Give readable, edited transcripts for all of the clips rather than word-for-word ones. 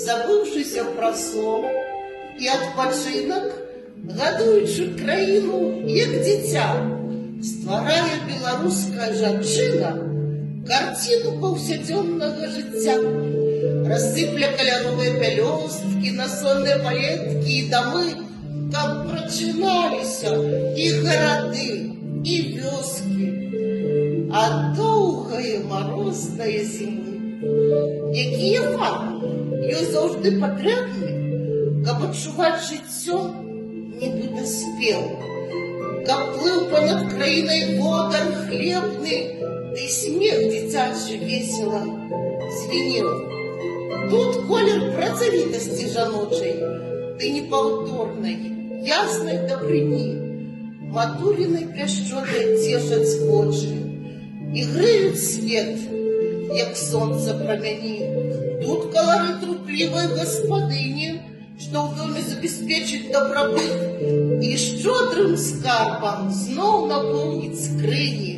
Забывшийся про сон и адпачынак, гадуючы краіну, як дзіця, стварае беларуская жанчына карціну паўсядзённага жыцця. Рассыпля каляровыя пялёсткі на сонныя палеткі і дамы, каб прачыналіся і гарады, і вёскі ад доўгае марознае зімы. Якія фарбы ёй заўжды патрэбны, каб адчуваць жыццё нібыта спеў, каб плыў понад краінай водар хлебны, ды смех дзіцячы весела звенеў. Тут колер працавітасці жаночай, ды непаўторнай, яснай дабрыні, матулінай пяшчотай цешаць вочы і грэюць свет, як сонца прамяні. Тут каларыт руплівай гаспадыні, што ў доме забяспечыць дабрабыт і шчодрым скарбам зноў напоўніць скрыні,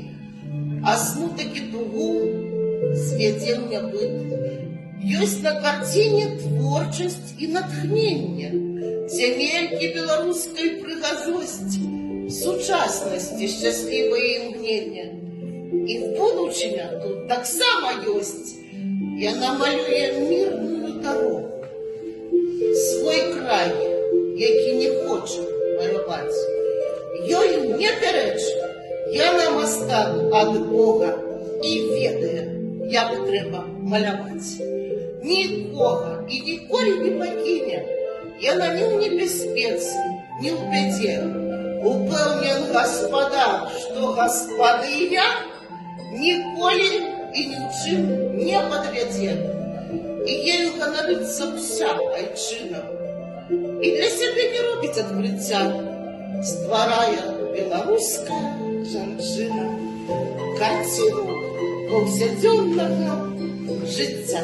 а смутак і тугу звядзе ў нябыт. Ёсць на карціне творчасць і натхненне, зямелькі беларускай прыгажосць, сучаснасці шчаслівае імгненне. І будучыня тут таксама ёсць. Яна малюе мірную дарогу, свой край, які не хоча маляваць. Ёй не пярэчы, яна мастак ад Бога і ведае, як трэба маляваць. Нікога і ніколі не пакіне, яна ні ў небяспецы, ні ў бядзе. Упэўнен гаспадар, што гаспадыня ніколі і ні ў чым не падвядзе. І ею ганарыцца ўся айчына. І для сябе не робіць адкрыцця, стварае беларуская жанчына карціну паўсядзённага жыцця.